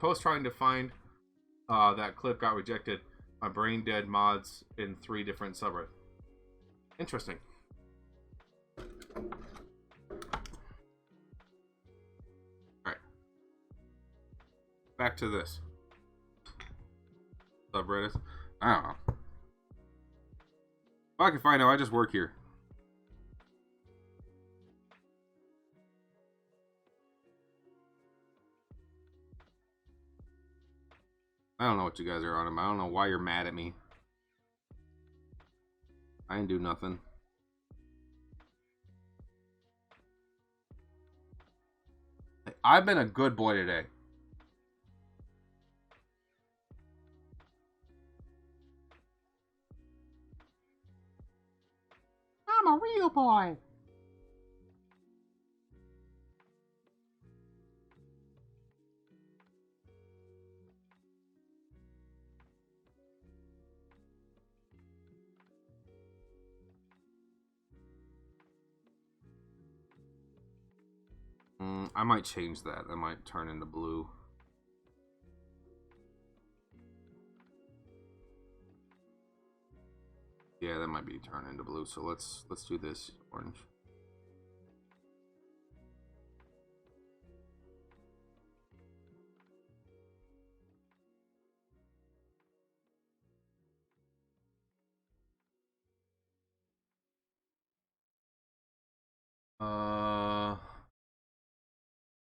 post trying to find that clip got rejected. My brain dead mods in 3 different subreddits. Interesting. Alright. Back to this. Subreddits. I don't know. If I can find out, I just work here. I don't know what you guys are on about. I don't know why you're mad at me. I didn't do nothing. I've been a good boy today. I'm a real boy. I might change that. That might turn into blue. Yeah, that might be turned into blue. So let's do this orange.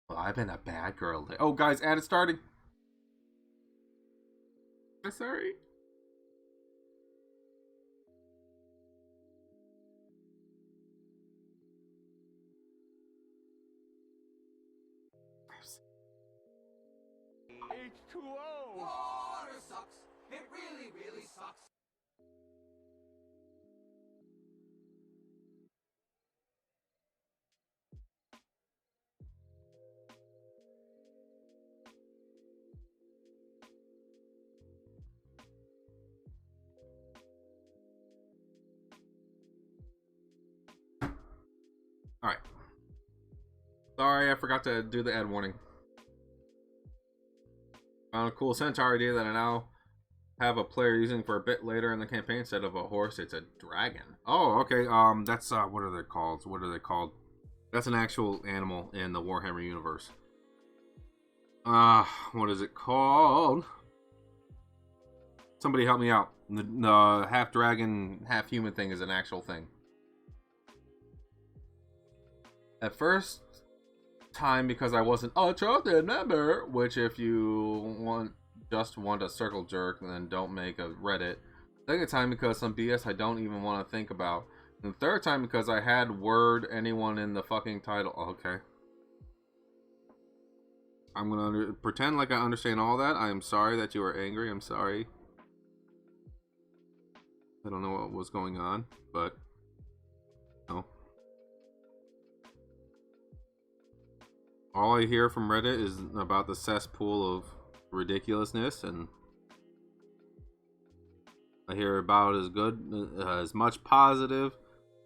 Well, I've been a bad girl today. Oh, guys, ad is starting. I'm sorry. H2O. Water sucks. It really, really sucks. Alright. Sorry, I forgot to do the ad warning. Found a cool centaur idea that I now have a player using for a bit later in the campaign. Instead of a horse, it's a dragon. Oh, okay. That's what are they called? What are they called? That's an actual animal in the Warhammer universe. What is it called? Somebody help me out. The half dragon, half human thing is an actual thing. At first time, because I wasn't a trusted member, which if you just want a circle jerk, then don't make a Reddit. Second time because some BS I don't even want to think about. And the third time because I had word anyone in the fucking title. Okay. I'm gonna pretend like I understand all that. I am sorry that you were angry. I'm sorry. I don't know what was going on, but no. All I hear from Reddit is about the cesspool of ridiculousness, and I hear about as much positive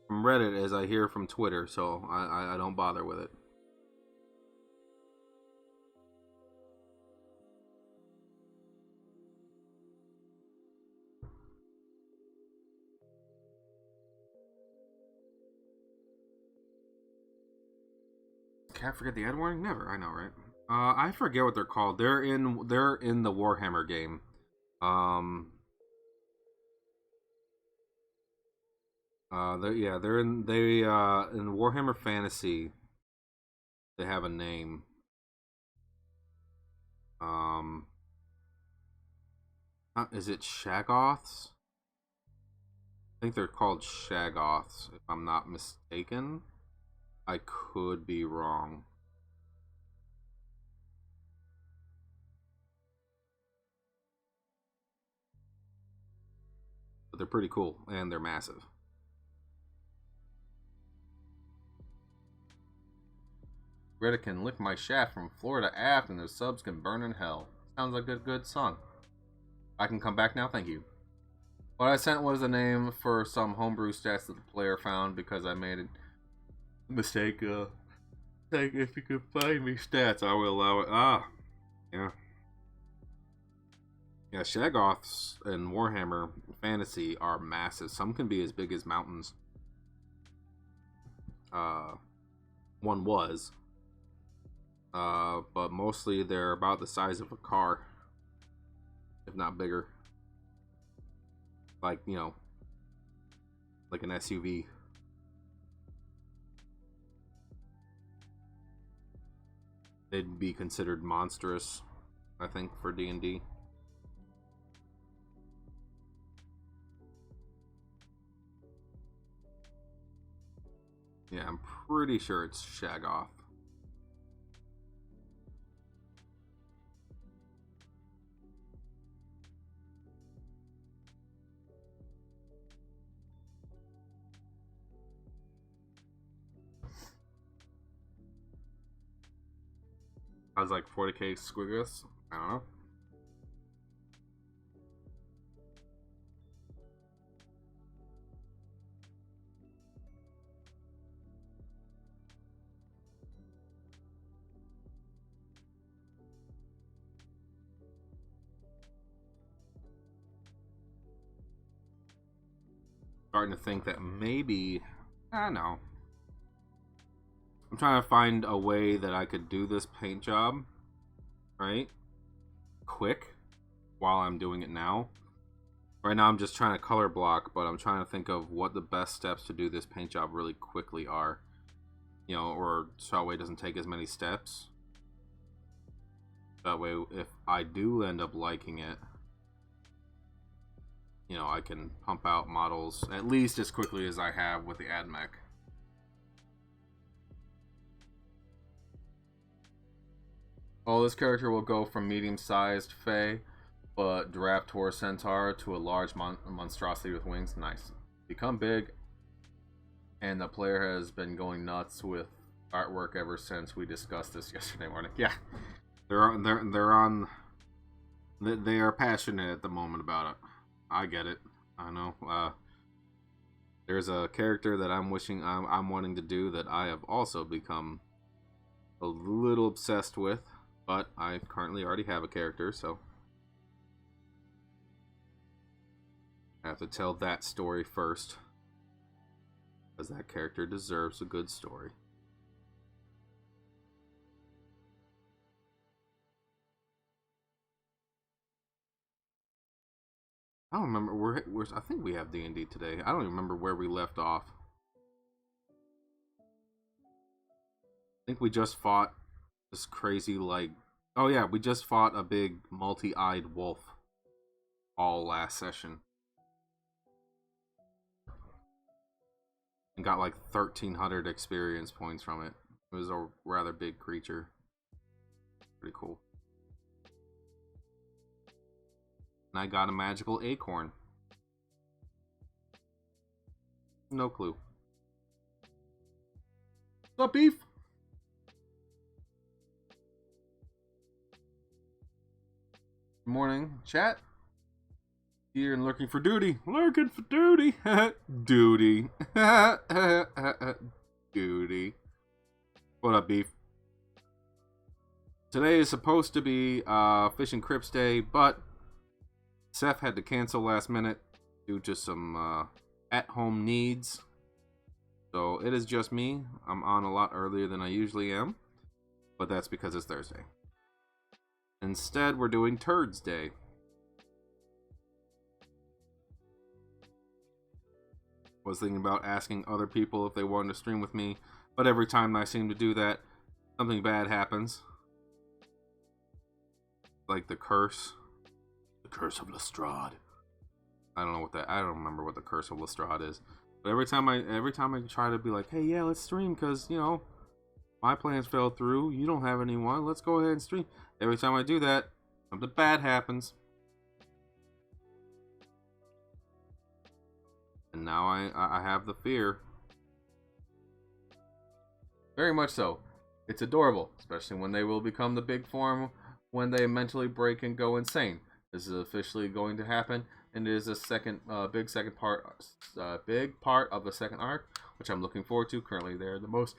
from Reddit as I hear from Twitter, so I don't bother with it. Can't forget the ad warning? Never. I know, right? I forget what they're called. They're in the Warhammer game. They're in Warhammer Fantasy. They have a name. Is it Shaggoths? I think they're called Shaggoths, if I'm not mistaken. I could be wrong. But they're pretty cool, and they're massive. Reddit can lick my shaft from floor to aft, and their subs can burn in hell. Sounds like a good song. I can come back now, thank you. What I sent was a name for some homebrew stats that the player found because I made a mistake. If you could find me stats, I will allow it. Yeah. Yeah, Shaggoths in Warhammer Fantasy are massive. Some can be as big as mountains. One was. But mostly they're about the size of a car, if not bigger. Like, you know, like an SUV. They'd be considered monstrous, I think, for D&D. Yeah, I'm pretty sure it's Shaggoth. I was like 40k squiggles. I don't know. Starting to think that maybe, I don't know. I'm trying to find a way that I could do this paint job, right? Quick, while I'm doing it now. Right now I'm just trying to color block, but I'm trying to think of what the best steps to do this paint job really quickly are. You know, or so that way it doesn't take as many steps. That way, if I do end up liking it, you know, I can pump out models at least as quickly as I have with the AdMech. Oh, this character will go from medium-sized Fae, but Draftor Centaur to a large monstrosity with wings. Nice. Become big, and the player has been going nuts with artwork ever since we discussed this yesterday morning. Yeah, they are passionate at the moment about it. I get it. I know. There's a character that I'm wanting to do that I have also become a little obsessed with, but I currently already have a character, so I have to tell that story first, because that character deserves a good story. I don't remember. I think we have D&D today. I don't even remember where we left off. I think we just fought this crazy, like... Oh yeah, we just fought a big multi-eyed wolf all last session. And got like 1,300 experience points from it. It was a rather big creature. Pretty cool. And I got a magical acorn. No clue. What's up, beef? Good morning, chat. Here and lurking for duty. Lurking for duty. Duty. Duty. What up, beef? Today is supposed to be Fish and Crips Day, but Seth had to cancel last minute due to some at-home needs. So it is just me. I'm on a lot earlier than I usually am, but that's because it's Thursday. Instead, we're doing Turds Day. Was thinking about asking other people if they wanted to stream with me, but every time I seem to do that, something bad happens. Like the curse. The curse of Lestrade. I don't remember what the curse of Lestrade is. But every time I try to be like, hey, yeah, let's stream, because, you know, my plans fell through. You don't have anyone. Let's go ahead and stream. Every time I do that, something bad happens. And now I have the fear. Very much so. It's adorable, especially when they will become the big form when they mentally break and go insane. This is officially going to happen, and it is a big part of the second arc, which I'm looking forward to. Currently, they're the most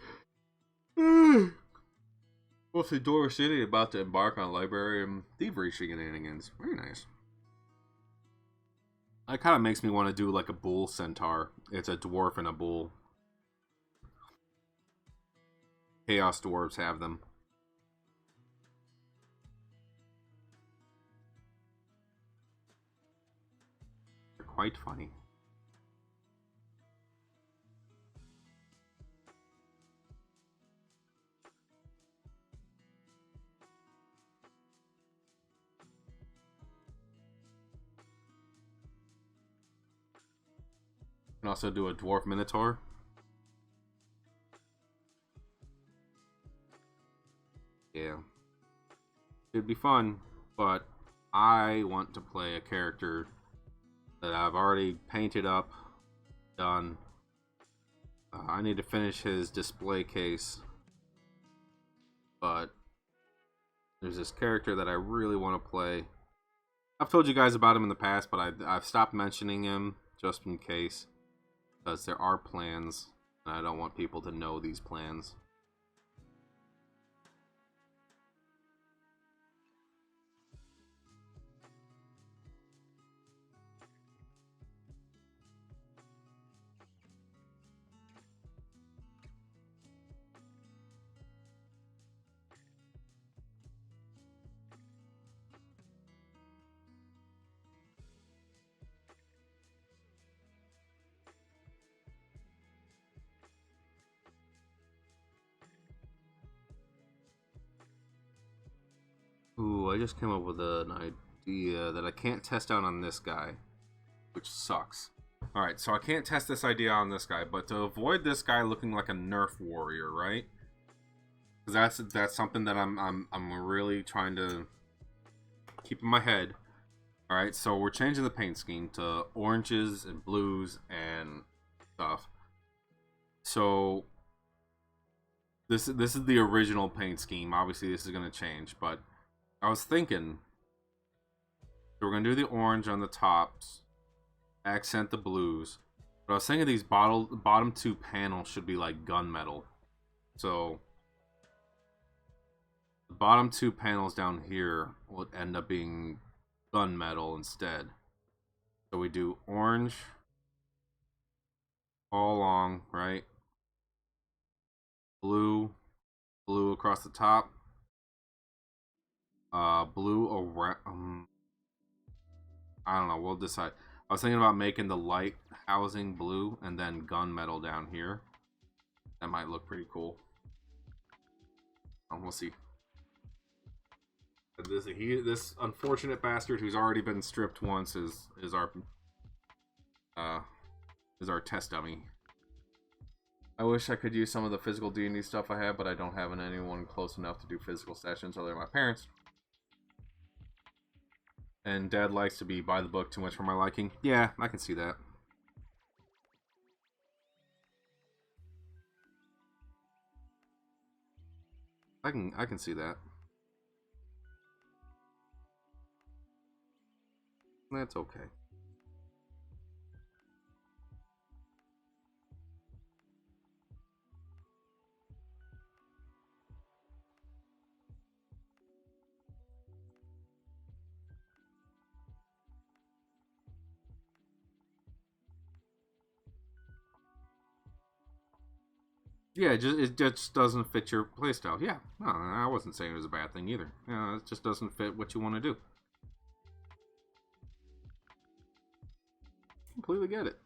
mostly Dora City about to embark on library and thievery shenanigans. Very nice. It kind of makes me want to do like a bull centaur. It's a dwarf and a bull. Chaos dwarves have them. They're quite funny. You can also do a dwarf minotaur. Yeah. It'd be fun, but I want to play a character that I've already painted up, done. I need to finish his display case, but there's this character that I really want to play. I've told you guys about him in the past, but I've stopped mentioning him just in case, because there are plans, and I don't want people to know these plans. Ooh, I just came up with an idea that I can't test out on this guy, which sucks. Alright, so I can't test this idea on this guy, but to avoid this guy looking like a nerf warrior, right? Because that's something that I'm really trying to keep in my head. Alright, so we're changing the paint scheme to oranges and blues and stuff. So this is the original paint scheme. Obviously this is going to change, but I was thinking, so we're going to do the orange on the tops, accent the blues. But I was thinking these bottom two panels should be like gunmetal. So the bottom two panels down here will end up being gunmetal instead. So we do orange all along, right? Blue across the top. Blue around. I don't know. We'll decide. I was thinking about making the light housing blue and then gunmetal down here. That might look pretty cool. We'll see. This unfortunate bastard who's already been stripped once is our test dummy. I wish I could use some of the physical D&D stuff I have, but I don't have anyone close enough to do physical sessions other than my parents. And Dad likes to be by the book too much for my liking. Yeah, I can see that. I can see that. That's okay. Yeah, it just doesn't fit your playstyle. Yeah, no, I wasn't saying it was a bad thing either. Yeah, it just doesn't fit what you want to do. Completely get it.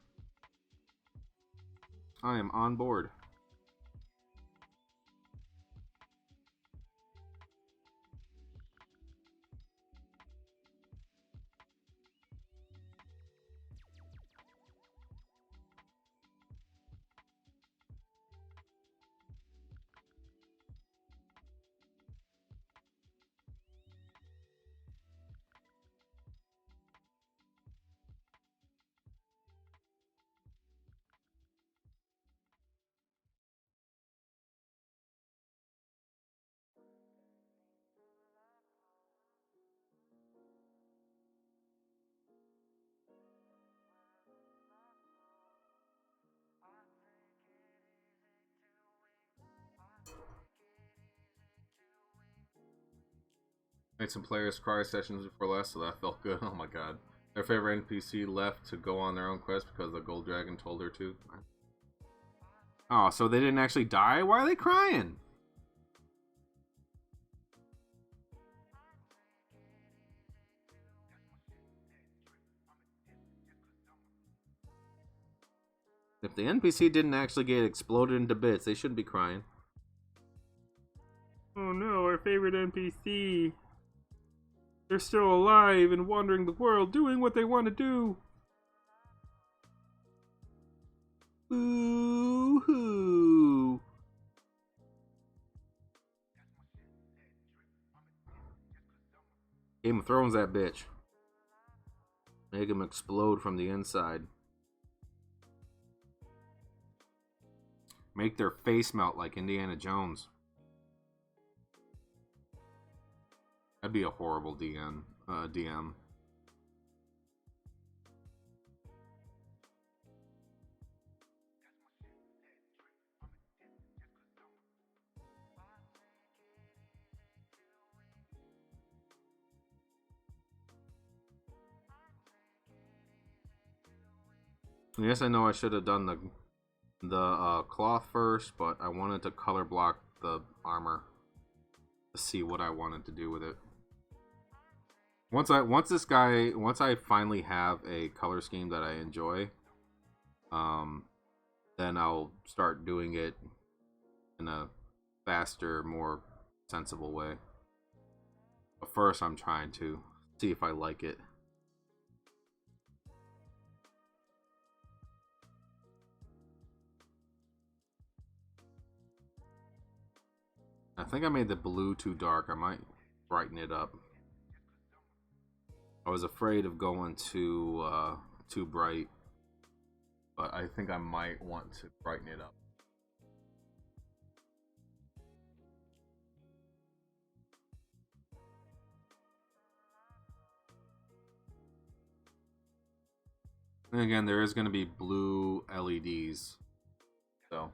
I am on board. Made some players cry sessions before last, so that felt good. Oh my god. Their favorite NPC left to go on their own quest because the gold dragon told her to. Oh, so they didn't actually die? Why are they crying? If the NPC didn't actually get exploded into bits, they shouldn't be crying. Oh no, our favorite NPC. They're still alive and wandering the world, doing what they want to do. Boo-hoo. Game of Thrones that bitch. Make him explode from the inside. Make their face melt like Indiana Jones. That'd be a horrible DM. Yes, I know I should have done the cloth first, but I wanted to color block the armor to see what I wanted to do with it. Once I finally have a color scheme that I enjoy, then I'll start doing it in a faster, more sensible way. But first, I'm trying to see if I like it. I think I made the blue too dark. I might brighten it up. I was afraid of going too bright, but I think I might want to brighten it up. And again, there is going to be blue LEDs, so.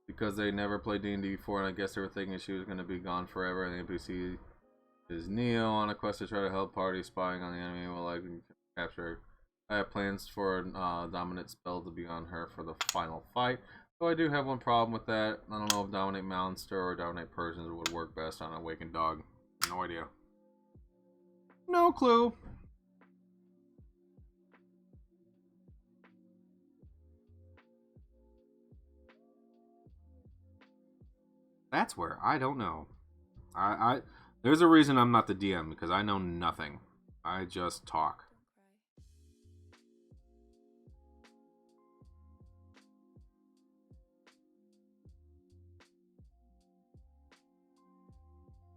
Because they never played D&D before, and I guess they were thinking she was going to be gone forever, and the NPC is Neo on a quest to try to help party spying on the enemy while I can capture her. I have plans for a dominant spell to be on her for the final fight, so I do have one problem with that. I don't know if dominate monster or dominate persons would work best on an awakened dog. No idea. No clue. That's where I don't know. I there's a reason I'm not the DM, because I know nothing. I just talk.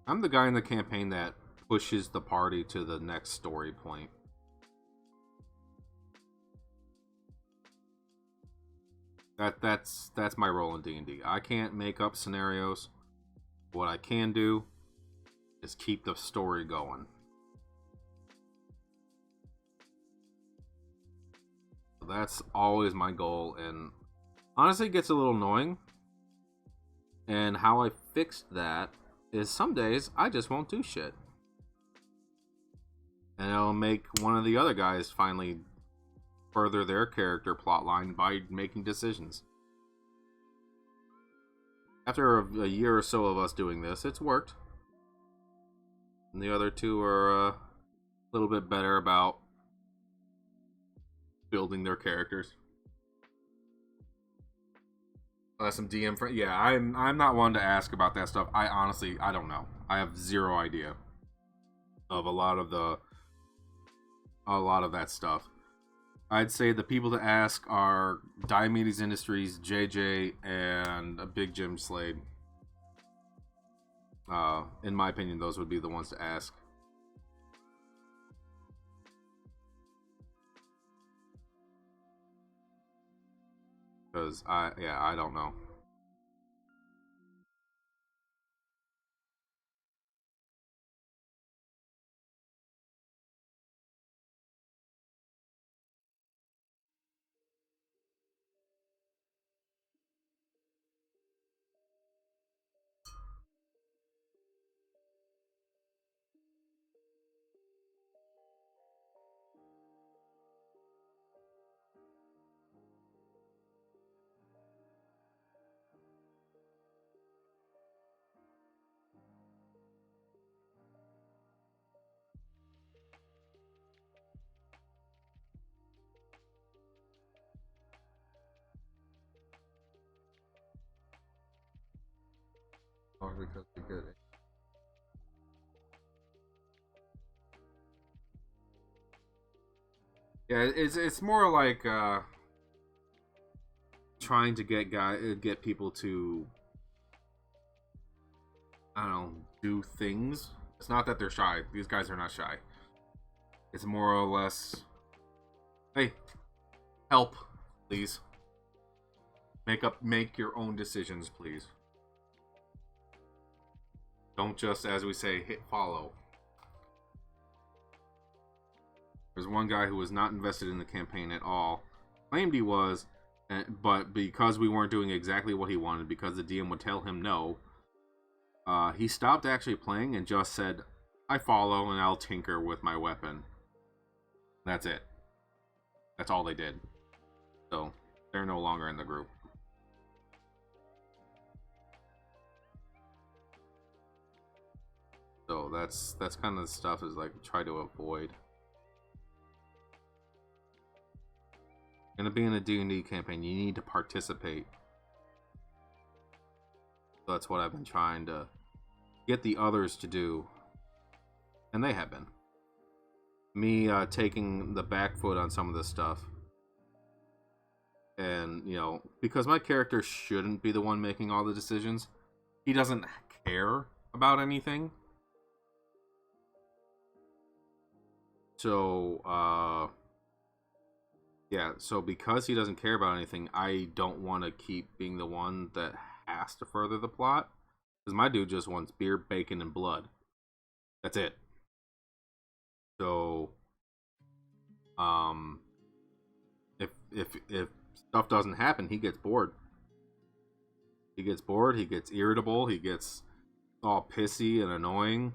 I'm the guy in the campaign that pushes the party to the next story point. That's my role in D&D. I can't make up scenarios. What I can do is keep the story going. So that's always my goal, and honestly it gets a little annoying. And how I fixed that is some days I just won't do shit. And I'll make one of the other guys finally further their character plotline by making decisions. After a year or so of us doing this, it's worked. And the other two are a little bit better about building their characters. Some DM friend. Yeah, I'm not one to ask about that stuff. I honestly don't know. I have zero idea of a lot of that stuff. I'd say the people to ask are Diomedes Industries, JJ, and a Big Jim Slade. In my opinion, those would be the ones to ask. Because I don't know. Or because we get it. Yeah, it's more like trying to get people to, I don't know, do things. It's not that they're shy. These guys are not shy. It's more or less, hey, help, please. Make your own decisions, please. Don't just, as we say, hit follow. There's one guy who was not invested in the campaign at all. Claimed he was, but because we weren't doing exactly what he wanted, because the DM would tell him no, he stopped actually playing and just said, I follow and I'll tinker with my weapon. That's it. That's all they did. So, they're no longer in the group. So that's kind of the stuff is like try to avoid. And to be in a D&D campaign, you need to participate. So that's what I've been trying to get the others to do. And they have been. Me taking the back foot on some of this stuff. And, you know, because my character shouldn't be the one making all the decisions. He doesn't care about anything. So, yeah, so because he doesn't care about anything, I don't want to keep being the one that has to further the plot. Because my dude just wants beer, bacon, and blood. That's it. So, if stuff doesn't happen, he gets bored. He gets bored, he gets irritable, he gets all pissy and annoying.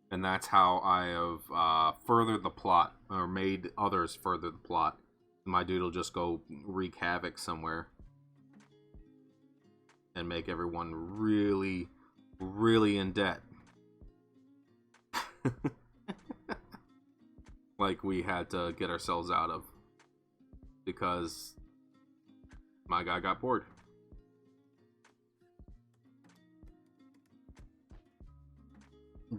And that's how I have furthered the plot, or made others further the plot. My dude will just go wreak havoc somewhere. And make everyone really, really in debt. Like we had to get ourselves out of. Because my guy got bored.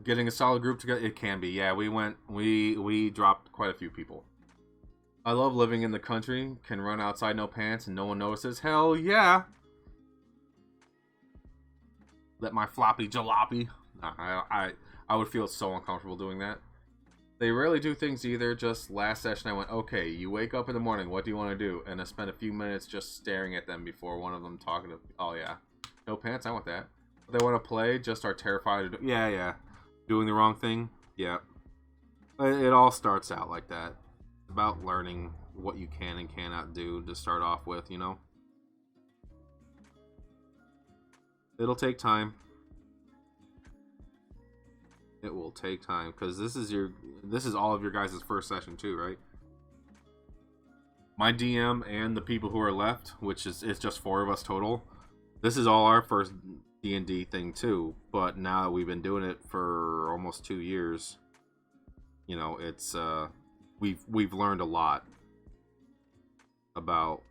Getting a solid group together, it can be. Yeah, we dropped quite a few people. I love living in the country, can run outside no pants and no one notices. Hell yeah. Let my floppy jalopy. I would feel so uncomfortable doing that. They rarely do things either. Just last session I went, okay, you wake up in the morning, what do you want to do? And I spent a few minutes just staring at them before one of them talking to, oh yeah, no pants, I want that. They want to play, just are terrified of, yeah. Doing the wrong thing, yeah. It all starts out like that. It's about learning what you can and cannot do to start off with, you know? It'll take time. It will take time, because this is all of your guys' first session too, right? My DM and the people who are left, which is it's just 4 of us total. This is all our first D&D thing too, but now that we've been doing it for almost 2 years, you know, it's we've learned a lot about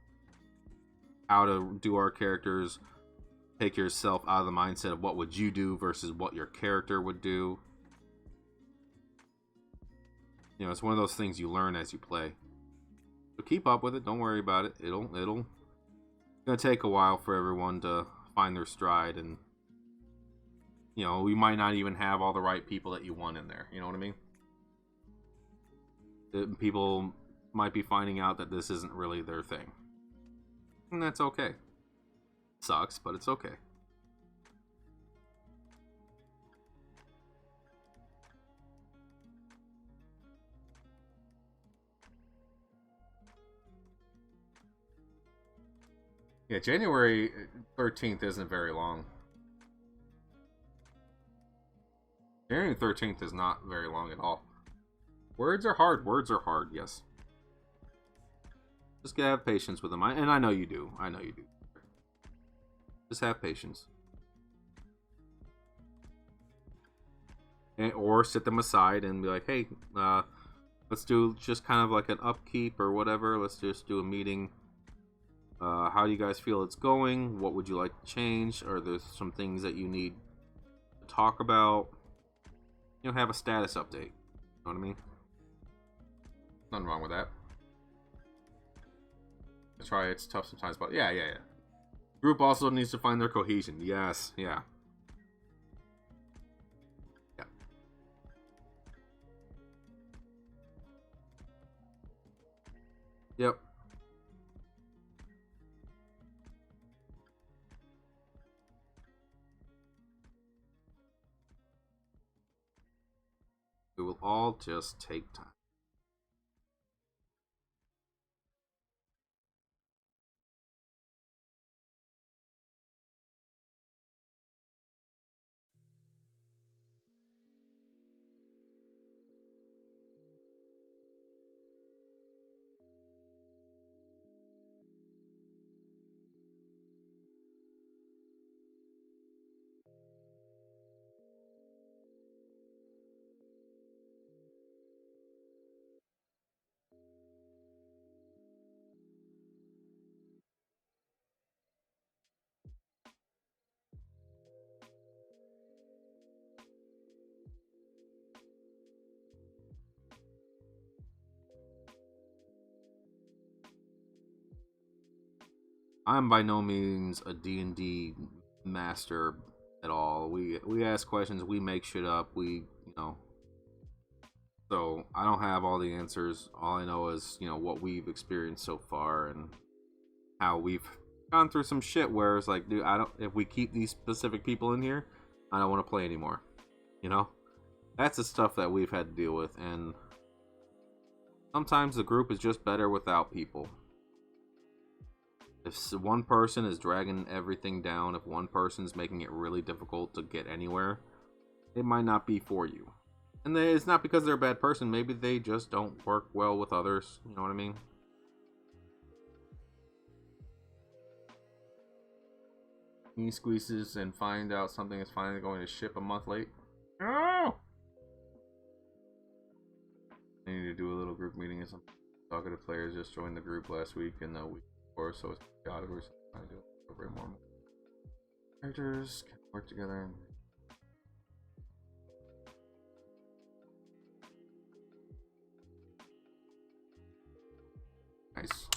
how to do our characters, take yourself out of the mindset of what would you do versus what your character would do. You know, it's one of those things you learn as you play. So keep up with it. Don't worry about it. It's gonna take a while for everyone to find their stride, and you know, we might not even have all the right people that you want in there. You know what I mean? People might be finding out that this isn't really their thing, and that's okay. Sucks, but it's okay. Yeah, January 13th isn't very long. January 13th is not very long at all. Words are hard, yes. Just gotta have patience with them, and I know you do. Just have patience. Or sit them aside and be like, hey, let's do just kind of like an upkeep or whatever. Let's just do a meeting. How do you guys feel it's going? What would you like to change? Are there some things that you need to talk about? Have a status update. You know what I mean? Nothing wrong with that. That's right, it's tough sometimes, but yeah. Group also needs to find their cohesion. Yes, yeah. Yep. It will all just take time. I'm by no means a D&D master at all. We ask questions, we make shit up, so I don't have all the answers. All I know is, what we've experienced so far and how we've gone through some shit where it's like, dude, if we keep these specific people in here, I don't want to play anymore. That's the stuff that we've had to deal with, and sometimes the group is just better without people. If one person is dragging everything down, if one person's making it really difficult to get anywhere, it might not be for you. And it's not because they're a bad person. Maybe they just don't work well with others. You know what I mean? He squeezes and find out something is finally going to ship a month late. No! I need to do a little group meeting or something. Talkative players just joined the group last week and the week before, so it's chaotic. We're trying to do it over more. Characters can work together. Nice.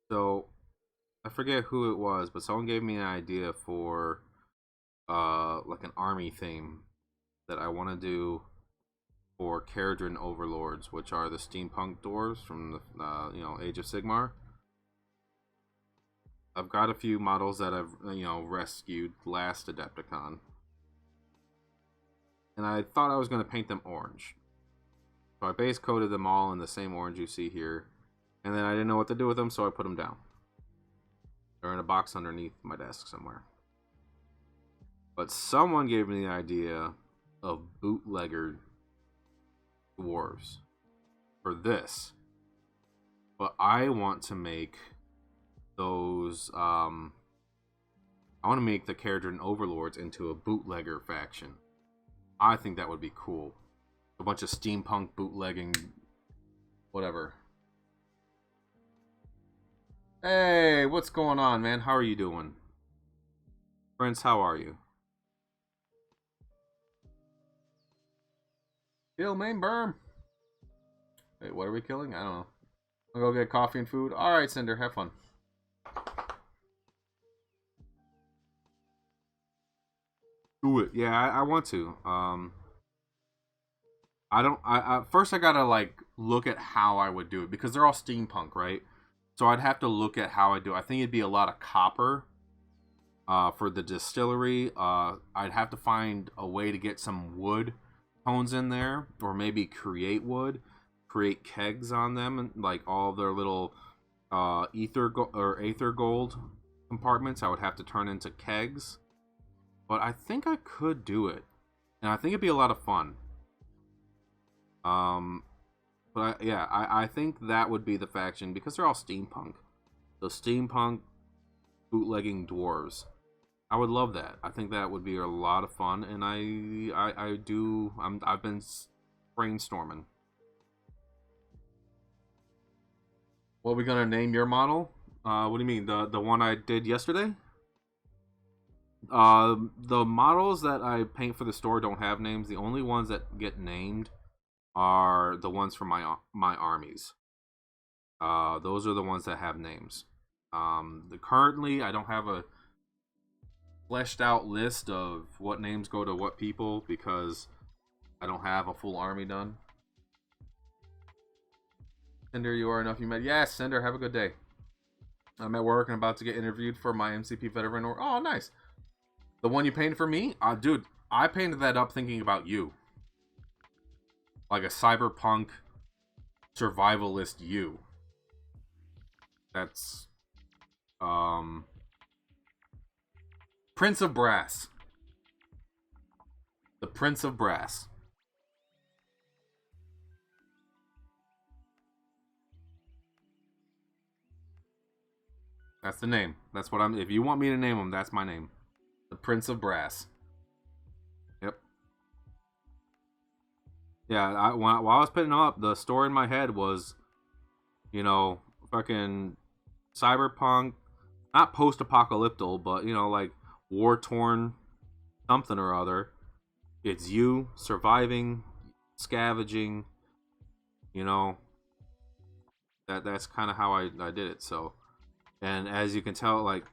So I forget who it was, but someone gave me an idea for like an army theme that I want to do for Caradron Overlords, which are the steampunk dwarves from the Age of Sigmar. I've got a few models that I've rescued last Adepticon, and I thought I was going to paint them orange. So I base coated them all in the same orange you see here, and then I didn't know what to do with them, so I put them down. They're in a box underneath my desk somewhere. But someone gave me the idea of bootlegger dwarves for this. But I want to make those I want to make the Caradron Overlords into a bootlegger faction. I think that would be cool. A bunch of steampunk bootlegging whatever. Hey, what's going on, man? How are you doing? Prince, how are you? Kill main berm. Wait, what are we killing? I don't know. I'll go get coffee and food. Alright, Cinder, have fun. Do it. Yeah, I want to. First I gotta like look at how I would do it because they're all steampunk, right? So I'd have to look at how I do it. I think it'd be a lot of copper for the distillery. I'd have to find a way to get some wood tones in there, or maybe create wood, create kegs on them, and like all their little Aether Gold compartments, I would have to turn into kegs. But I think I could do it, and I think it'd be a lot of fun. Um, I think that would be the faction because they're all steampunk. So steampunk bootlegging dwarves. I would love that. I think that would be a lot of fun, and I've been brainstorming. What are we gonna name your model? What do you mean? The one I did yesterday? The models that I paint for the store don't have names. The only ones that get named are the ones from my armies. Those are the ones that have names. Currently I don't have a fleshed out list of what names go to what people because I don't have a full army done. Cinder, you are enough. You met. Yes, Cinder. Have a good day. I'm at work and about to get interviewed for my MCP veteran. Oh, nice. The one you painted for me, dude. I painted that up thinking about you, like a cyberpunk survivalist you. That's Prince of Brass. The Prince of Brass. That's the name. That's what I'm. If you want me to name him, that's my name. The Prince of Brass. Yep. Yeah. While I was putting up, the story in my head was, fucking cyberpunk, not post-apocalyptic, but like war-torn something or other. It's you surviving, scavenging. That's kind of how I did it. So. And as you can tell, like,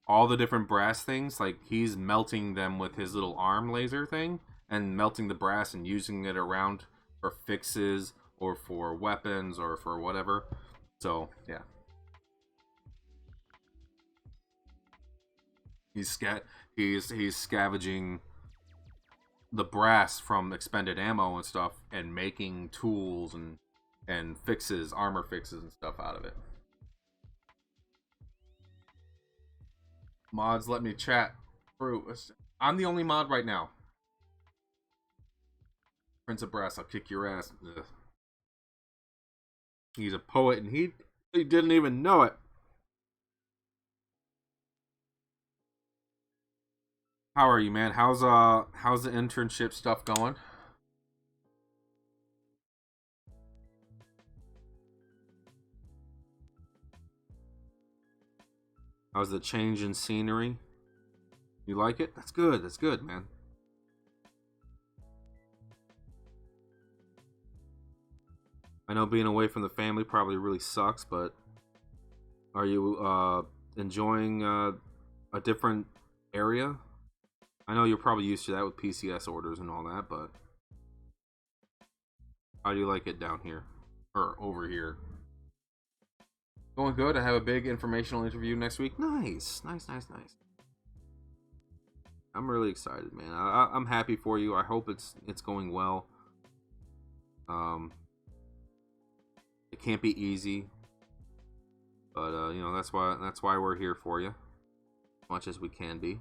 all the different brass things, like, he's melting them with his little arm laser thing and melting the brass and using it around for fixes or for weapons or for whatever. So, yeah. He's scavenging the brass from expended ammo and stuff and making tools and fixes, armor fixes and stuff out of it. Mods, let me chat through. I'm the only mod right now. Prince of Brass, I'll kick your ass. Ugh. He's a poet and he didn't even know it. How are you, man? How's the internship stuff going? How's the change in scenery? You like it? That's good. That's good, man. I know being away from the family probably really sucks, but are you enjoying a different area? I know you're probably used to that with PCS orders and all that, but how do you like it down here? Or over here? Going good. I have a big informational interview next week. Nice. I'm really excited, man. I'm happy for you. I hope it's going well. It can't be easy, but that's why we're here for you, as much as we can be.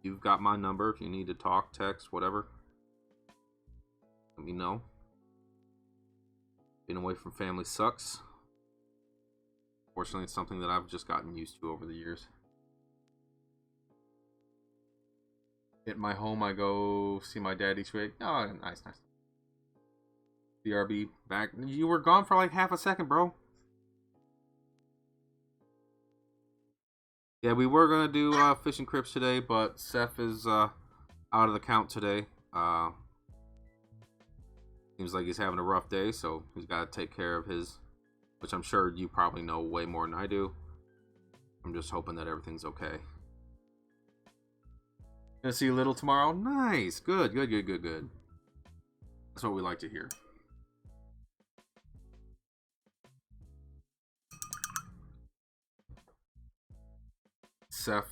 You've got my number if you need to talk, text, whatever. Let me know. Being away from family sucks. Fortunately, it's something that I've just gotten used to over the years. At my home, I go see my dad each week. Oh, nice. BRB back. You were gone for like half a second, bro. Yeah, we were gonna do fishing crips today, but Seth is out of the count today. Seems like he's having a rough day, so he's got to take care of his, which I'm sure you probably know way more than I do. I'm just hoping that everything's okay. Gonna see Little tomorrow? Nice. Good. That's what we like to hear. Seth,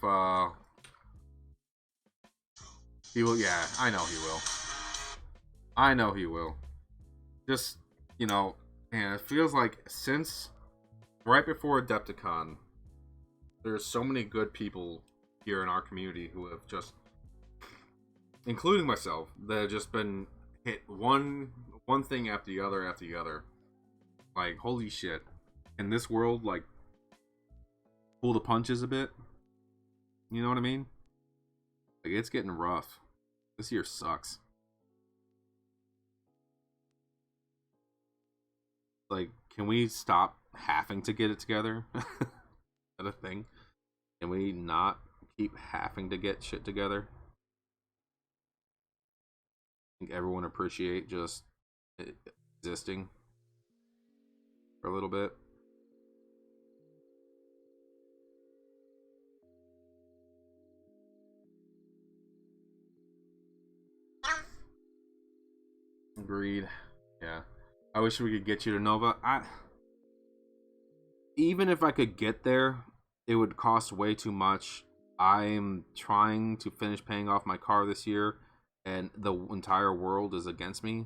he will, yeah, I know he will. Just, man, it feels like since right before Adepticon, there's so many good people here in our community who have just, including myself, that have just been hit one thing after the other. Like, holy shit. In this world, like, pull the punches a bit. You know what I mean? Like, it's getting rough. This year sucks. Like, can we stop having to get it together? Is that a thing? Can we not keep having to get shit together? I think everyone appreciate just existing for a little bit. Agreed. Yeah. I wish we could get you to Nova. Even if I could get there, it would cost way too much. I'm trying to finish paying off my car this year, and the entire world is against me.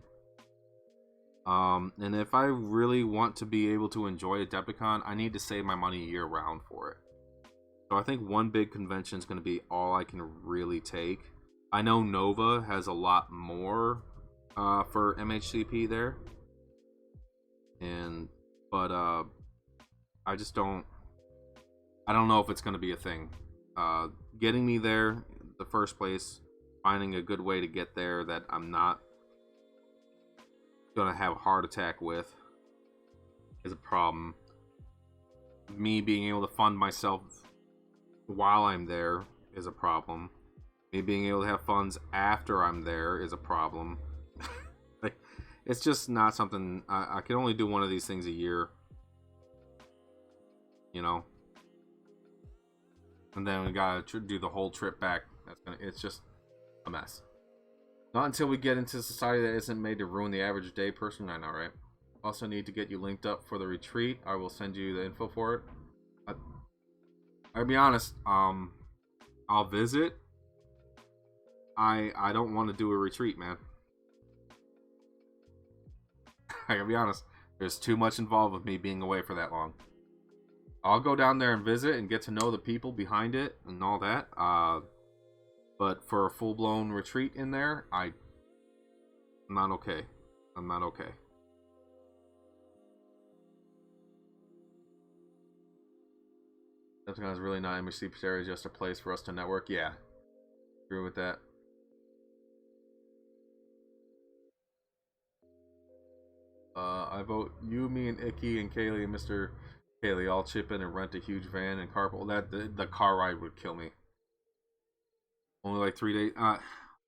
And if I really want to be able to enjoy Adepticon, I need to save my money year round for it. So I think one big convention is going to be all I can really take. I know Nova has a lot more for MHCP there, but I just don't. I don't know if it's going to be a thing. Getting me there in the first place, finding a good way to get there that I'm not gonna have a heart attack with is a problem. Me being able to fund myself while I'm there is a problem. Me being able to have funds after I'm there is a problem. Like, it's just not something. I can only do one of these things a year, you know. And then we gotta do the whole trip back. It's just a mess. Not until we get into society that isn't made to ruin the average day person. I know, right? Also need to get you linked up for the retreat. I will send you the info for it. I'll be honest. I'll visit. I don't want to do a retreat, man. I gotta be honest. There's too much involved with me being away for that long. I'll go down there and visit and get to know the people behind it and all that. But for a full-blown retreat in there, I'm not okay. I'm not okay. Decepticon is really not MHC area, just a place for us to network. Yeah, agree with that. I vote you, me, and Icky, and Kaylee, and Mr. Kaylee all chip in and rent a huge van and carpool. The car ride would kill me. Only like 3 days.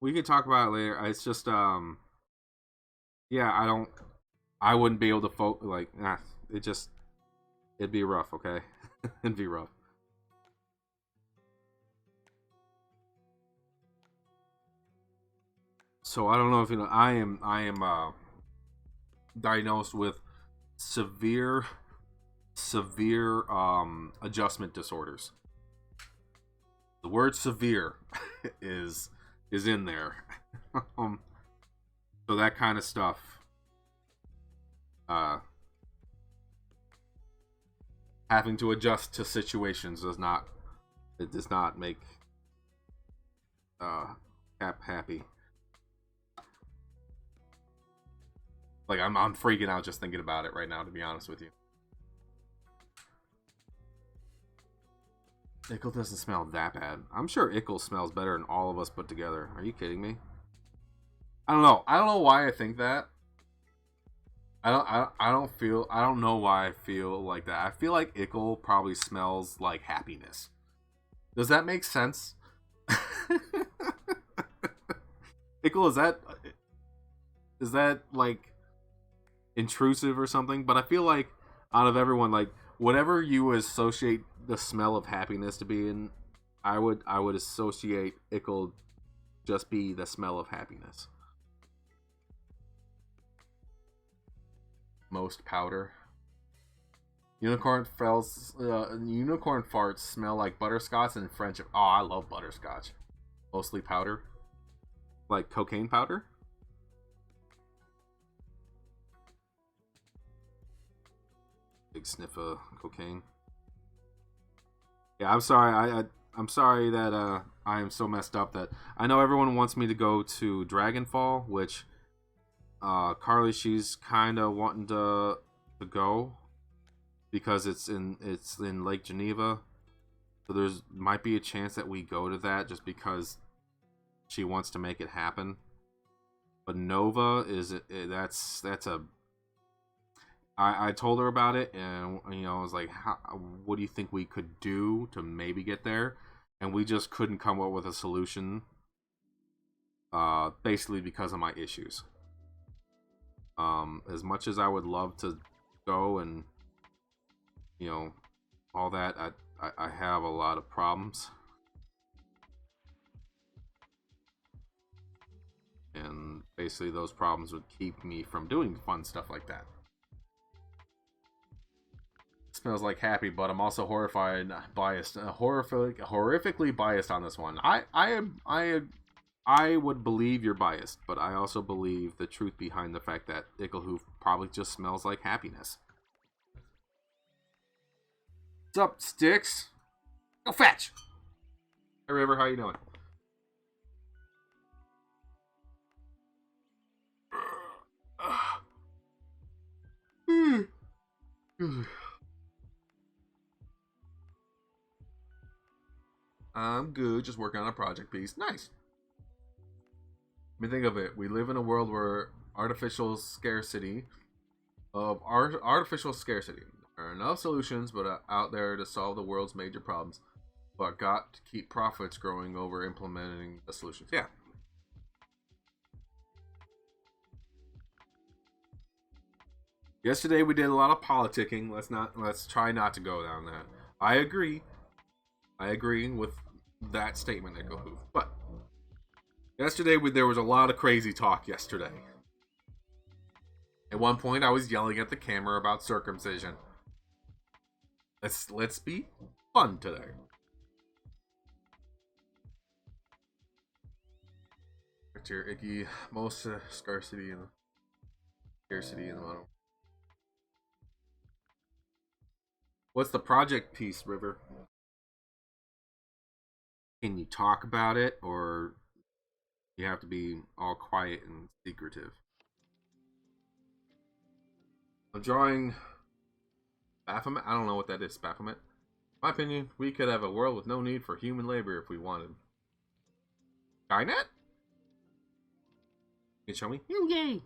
We could talk about it later. It's just yeah, I wouldn't be able to it'd be rough, okay? It'd be rough. So I don't know if you know, I am diagnosed with severe adjustment disorders. The word severe is in there. So that kind of stuff having to adjust to situations does not make Cap happy. Like, I'm freaking out just thinking about it right now, to be honest with you. Ickle doesn't smell that bad. I'm sure Ickle smells better than all of us put together. Are you kidding me? I don't know. I don't know why I think that. I don't know why I feel like that. I feel like Ickle probably smells like happiness. Does that make sense? Ickle, is that like intrusive or something? But I feel like out of everyone, like, whatever you associate the smell of happiness to be in, I would associate Ickle just be the smell of happiness. Most powder. Unicorn farts smell like butterscotch and French. Oh, I love butterscotch. Mostly powder. Like cocaine powder? Big sniff of cocaine. Yeah, I'm sorry. I'm sorry that I am so messed up that I know everyone wants me to go to Dragonfall, which Carly, she's kind of wanting to go because it's in Lake Geneva. So there's might be a chance that we go to that just because she wants to make it happen. But Nova that's a I told her about it, and I was like, what do you think we could do to maybe get there? And we just couldn't come up with a solution. Basically because of my issues. As much as I would love to go and all that, I have a lot of problems, and basically those problems would keep me from doing fun stuff like that. Smells like happy, but I'm also biased, horrifically biased on this one. I would believe you're biased, but I also believe the truth behind the fact that Icklehoof probably just smells like happiness. What's up, Sticks? Go fetch! Hey, River, how you doing? I'm good, just working on a project piece. Nice. I mean, think of it. We live in a world where artificial scarcity. There are enough solutions, but out there to solve the world's major problems, but got to keep profits growing over implementing the solutions. Yeah. Yesterday we did a lot of politicking. Let's try not to go down that. I agree with that statement, Nickelhoof. But yesterday there was a lot of crazy talk yesterday. At one point I was yelling at the camera about circumcision. Let's be fun today. It's your Icky, most scarcity and scarcity in the model. What's the project piece, River? Can you talk about it, or you have to be all quiet and secretive? I'm drawing Baphomet. I don't know what that is, Baphomet. In my opinion, we could have a world with no need for human labor if we wanted. Skynet? Can you show me? Yay!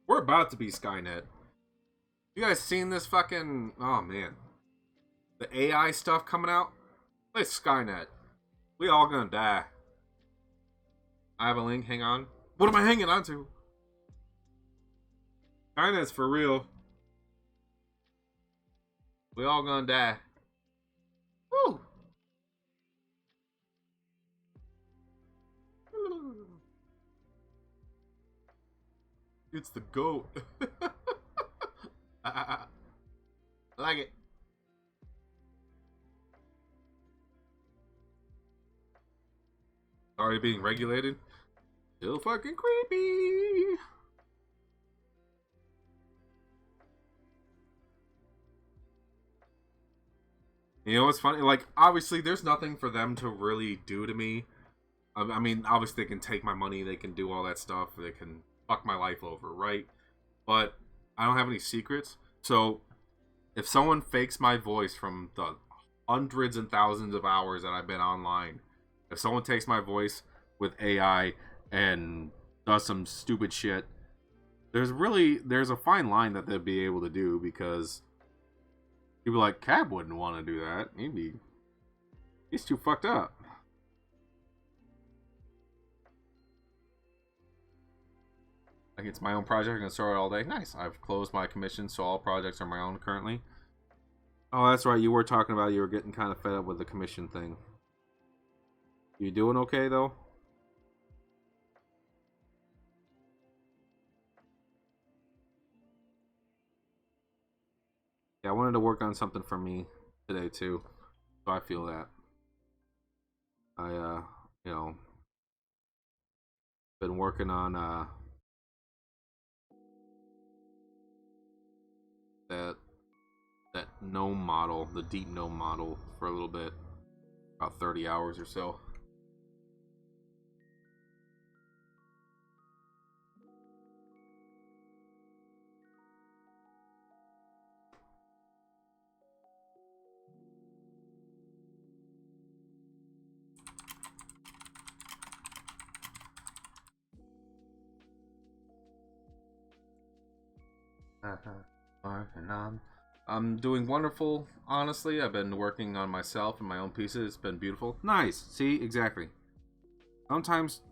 We're about to be Skynet. You guys seen this fucking... Oh, man. The AI stuff coming out? It's Skynet. We all gonna die. I have a link. Hang on. What am I hanging on to? Skynet's for real. We all gonna die. Woo! It's the GOAT. I like it. Already being regulated? Still fucking creepy. You know what's funny? Like, obviously, there's nothing for them to really do to me. I mean, obviously, they can take my money, they can do all that stuff, they can fuck my life over, right? But I don't have any secrets. So, if someone fakes my voice from the hundreds and thousands of hours that I've been online, if someone takes my voice with AI and does some stupid shit, there's a fine line that they'll be able to do, because people like Cab wouldn't want to do that. He's too fucked up. Like, it's my own project. I can store it all day. Nice. I've closed my commission, so all projects are my own currently. Oh, that's right. You were talking about you were getting kind of fed up with the commission thing. You doing okay, though? Yeah, I wanted to work on something for me today, too. So I feel that. I, been working on, that gnome model, the deep gnome model, for a little bit, about 30 hours or so. Working on. I'm doing wonderful, honestly. I've been working on myself and my own pieces. It's been beautiful. Nice. See, exactly. Sometimes,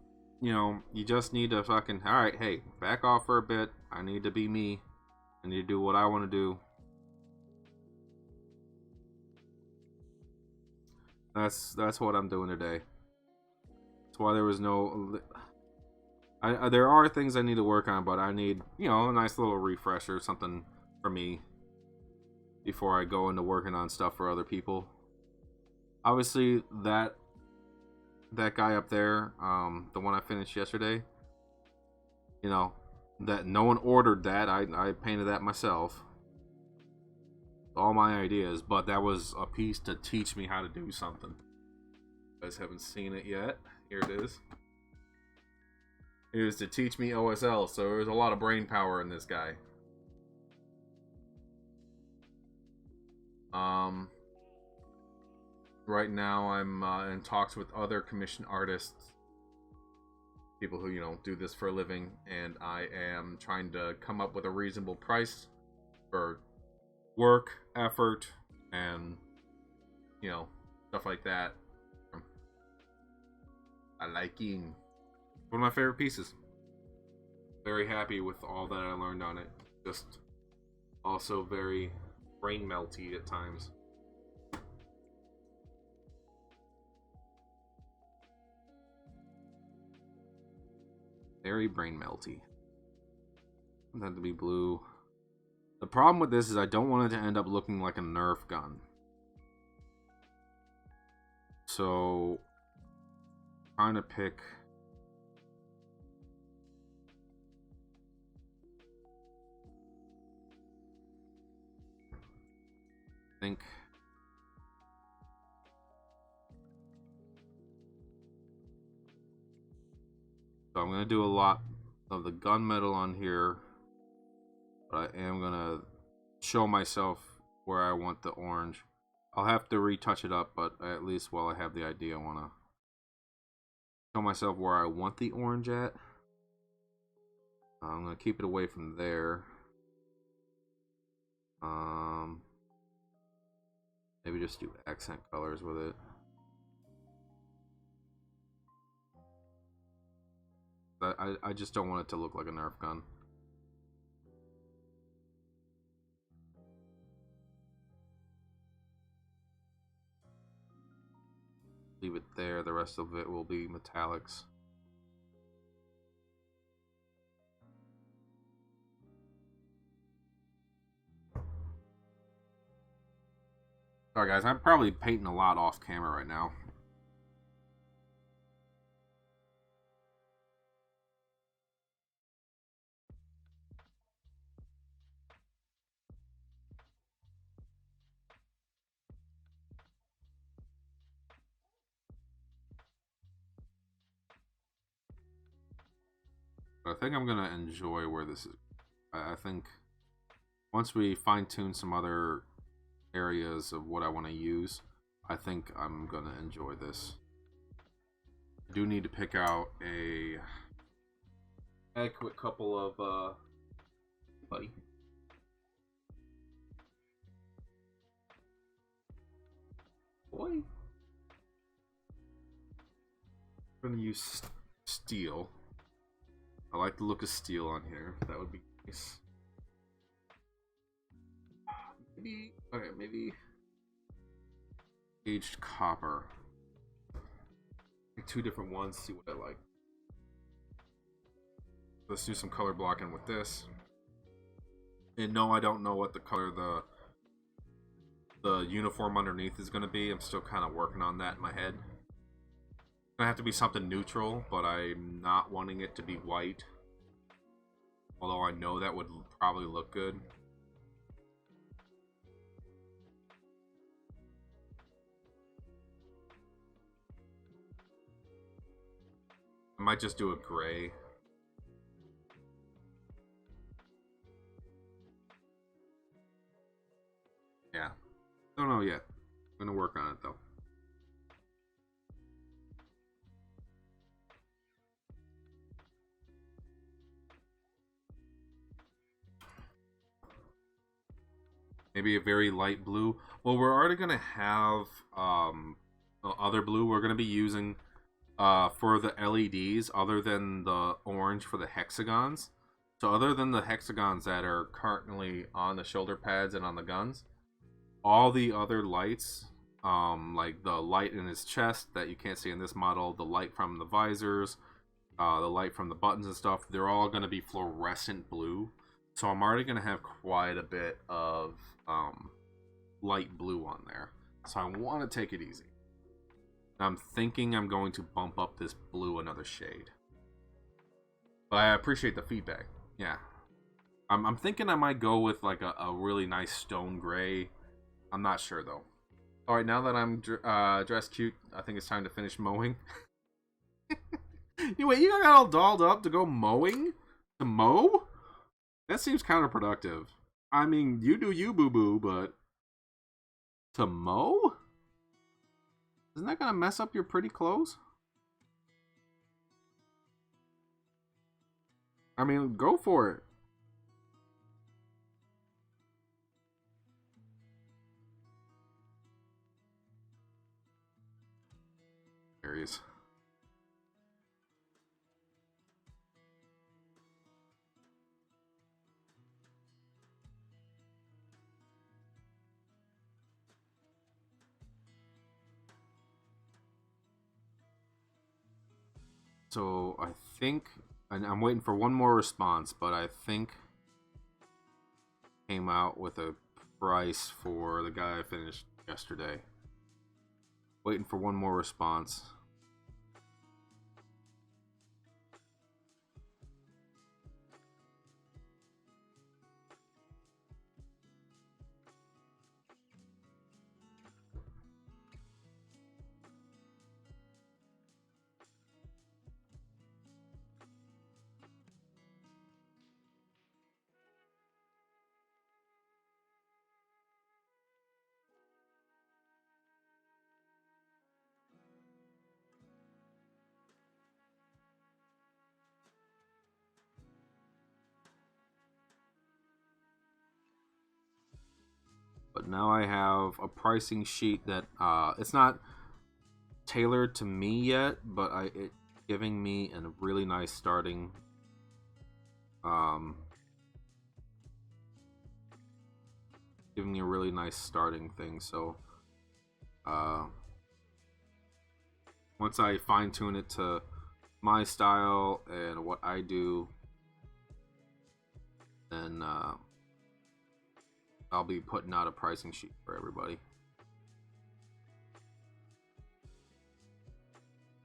you just need to fucking, alright, hey, back off for a bit. I need to be me. I need to do what I want to do. That's what I'm doing today. That's why there was no... there are things I need to work on, but I need, a nice little refresher, something for me before I go into working on stuff for other people. Obviously, that guy up there, the one I finished yesterday, that no one ordered that. I painted that myself. All my ideas, but that was a piece to teach me how to do something. You guys haven't seen it yet. Here it is. It was to teach me OSL, so there was a lot of brain power in this guy. Right now I'm in talks with other commissioned artists, people who, do this for a living, and I am trying to come up with a reasonable price for work, effort, and, stuff like that. I liking. One of my favorite pieces. Very happy with all that I learned on it. Just also very brain melty at times. Very brain melty. I want that to be blue. The problem with this is I don't want it to end up looking like a Nerf gun. So, trying to pick... I think... So I'm going to do a lot of the gunmetal on here, but I am going to show myself where I want the orange. I'll have to retouch it up, but at least while I have the idea, I want to show myself where I want the orange at. I'm going to keep it away from there. Maybe just do accent colors with it. I just don't want it to look like a Nerf gun. Leave it there. The rest of it will be metallics. Sorry guys, I'm probably painting a lot off camera right now. But I think I'm gonna enjoy where this is. I think once we fine-tune some other areas of what I want to use, I think I'm gonna enjoy this. I do need to pick out a adequate couple of buddy. Boy. I'm gonna use steel. I like the look of steel on here. That would be nice. Maybe aged copper. Pick two different ones, see what I like. Let's do some color blocking with this. And no, I don't know what the color the uniform underneath is going to be. I'm still kind of working on that in my head. It's going to have to be something neutral, but I'm not wanting it to be white. Although I know that would probably look good. I might just do a gray. Yeah. Don't know yet. I'm gonna work on it though. Maybe a very light blue. Well, we're already gonna have other blue we're gonna be using for the LEDs, other than the orange for the hexagons. So other than the hexagons that are currently on the shoulder pads and on the guns, all the other lights, like the light in his chest that you can't see in this model, the light from the visors, the light from the buttons and stuff, they're all going to be fluorescent blue. So I'm already going to have quite a bit of light blue on there. So I want to take it easy. I'm thinking I'm going to bump up this blue another shade. But I appreciate the feedback. Yeah. I'm thinking I might go with like a really nice stone gray. I'm not sure though. Alright, now that I'm dressed cute, I think it's time to finish mowing. Wait, you got all dolled up to go mowing? To mow? That seems counterproductive. I mean, you do you, boo-boo, but... to mow? Isn't that gonna mess up your pretty clothes? I mean, go for it. There he is. So I think, and I'm waiting for one more response, but I think came out with a price for the guy I finished yesterday. Waiting for one more response. But now I have a pricing sheet that it's not tailored to me yet, but it's giving me a really nice starting giving me a really nice starting thing. So once I fine tune it to my style and what I do, then I'll be putting out a pricing sheet for everybody.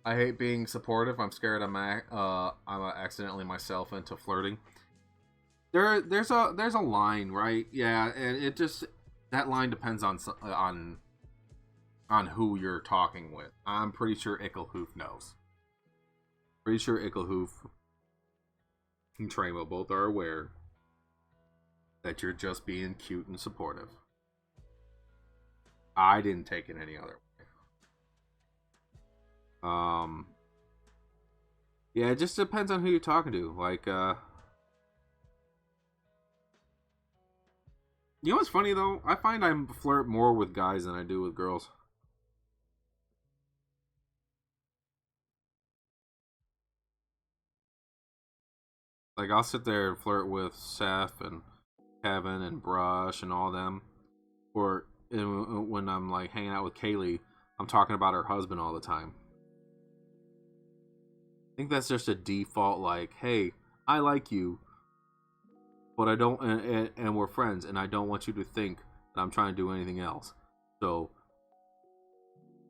I hate being supportive. I'm scared I'm accidentally myself into flirting. There's a line, right? Yeah, and it just, that line depends on who you're talking with. I'm pretty sure Icklehoof knows. Pretty sure Icklehoof and Tramo both are aware that you're just being cute and supportive. I didn't take it any other way. Yeah, it just depends on who you're talking to. Like, you know what's funny though? I find I flirt more with guys than I do with girls. Like, I'll sit there and flirt with Seth and Kevin and Brush and all them. Or when I'm like hanging out with Kaylee, I'm talking about her husband all the time. I think that's just a default, like, hey, I like you, but I don't, and we're friends, and I don't want you to think that I'm trying to do anything else. So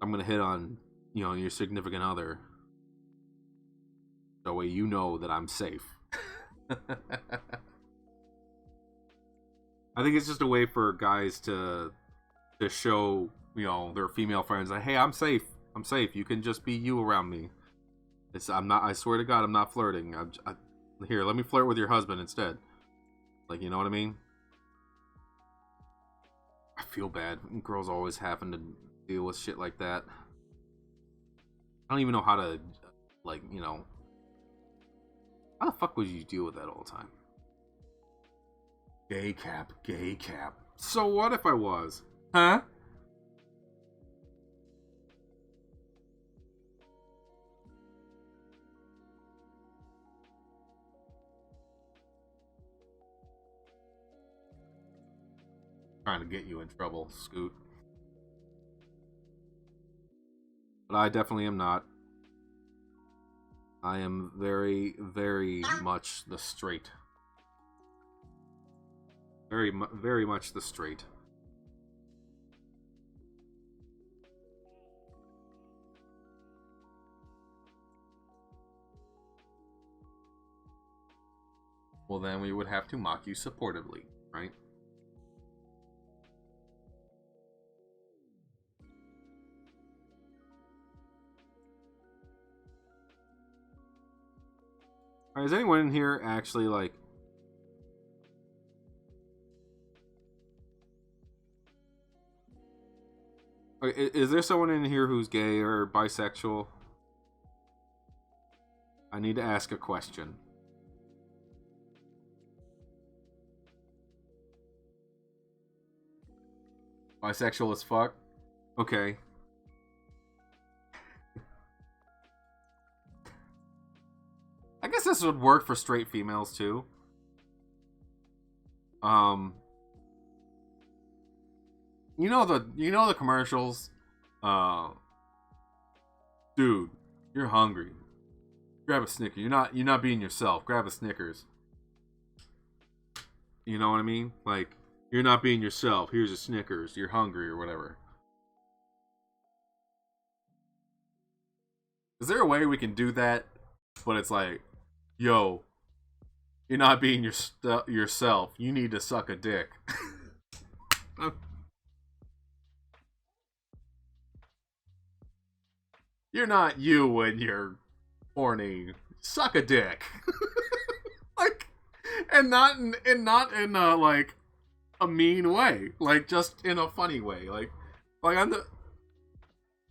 I'm gonna hit on, your significant other, that way you know that I'm safe. I think it's just a way for guys to show, their female friends, like, hey, I'm safe. I'm safe. You can just be you around me. I'm not. I swear to God, I'm not flirting. Here, let me flirt with your husband instead. Like, you know what I mean? I feel bad. Girls always having to deal with shit like that. I don't even know how to, like, you know. How the fuck would you deal with that all the time? Gay cap, gay cap. So what if I was? Huh? Trying to get you in trouble, Scoot. But I definitely am not. I am very, very much the straight. Very much the straight. Well, then we would have to mock you supportively, right? Alright, is anyone in here actually, like... Is there someone in here who's gay or bisexual? I need to ask a question. Bisexual as fuck? Okay. I guess this would work for straight females too. You know the commercials? Dude, you're hungry. Grab a Snickers. You're not being yourself. Grab a Snickers. You know what I mean? Like, you're not being yourself. Here's a Snickers. You're hungry or whatever. Is there a way we can do that? But it's like, yo, you're not being yourself. You need to suck a dick. You're not you when you're horny. Suck a dick. Like, and not in a, like, a mean way. Like, just in a funny way. Like I'm the...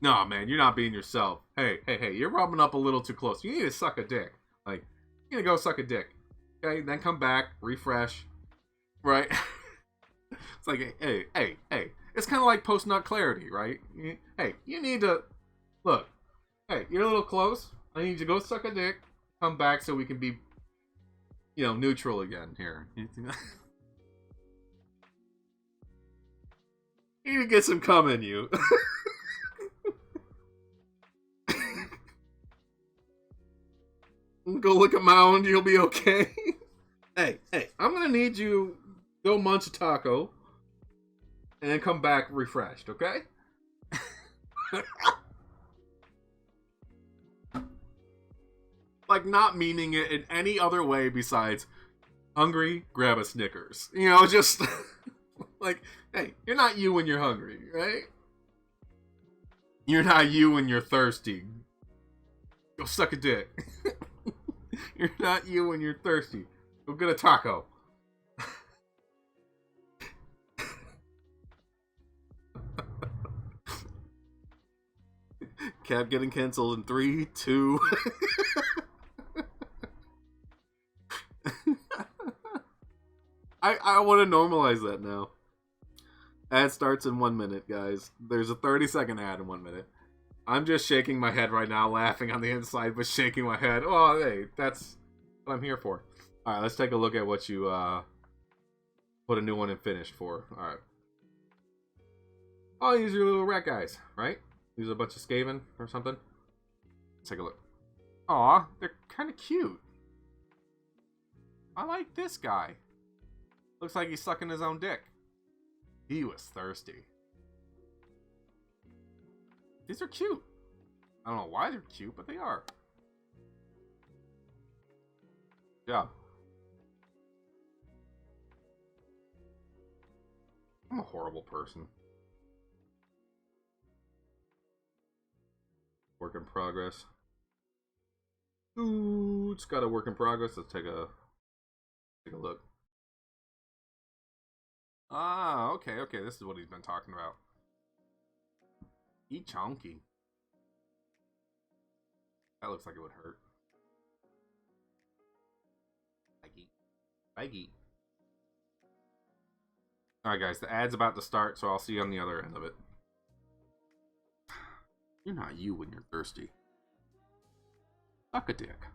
No, man, you're not being yourself. Hey, you're rubbing up a little too close. You need to suck a dick. Like, you need to go suck a dick. Okay, then come back, refresh. Right? It's like, hey. It's kind of like post-nut clarity, right? Hey, you need to... Look, hey, you're a little close. I need you to go suck a dick. Come back so we can be, you know, neutral again here. You need to get some cum in you. Go lick a mound, you'll be okay. Hey, I'm gonna need you go munch a taco and then come back refreshed, okay? Like, not meaning it in any other way besides hungry, grab a Snickers. You know, just like, hey, you're not you when you're hungry, right? You're not you when you're thirsty. Go suck a dick. You're not you when you're thirsty. Go get a taco. Cap getting canceled in 3, 2. I want to normalize that now. Ad starts in 1 minute, guys. There's a 30-second ad in 1 minute. I'm just shaking my head right now, laughing on the inside, but shaking my head. Oh, hey, that's what I'm here for. All right, let's take a look at what you put a new one in finished for. All right. Oh, these are your little rat guys, right? These are a bunch of Skaven or something. Let's take a look. Aw, they're kind of cute. I like this guy. Looks like he's sucking his own dick. He was thirsty. These are cute. I don't know why they're cute, but they are. Yeah. I'm a horrible person. Work in progress. Ooh, it's got a work in progress. Let's take a look. Ah, okay, okay. This is what he's been talking about. Eat chonky. That looks like it would hurt. Spiky. Alright, guys, the ad's about to start, so I'll see you on the other end of it. You're not you when you're thirsty. Suck a dick.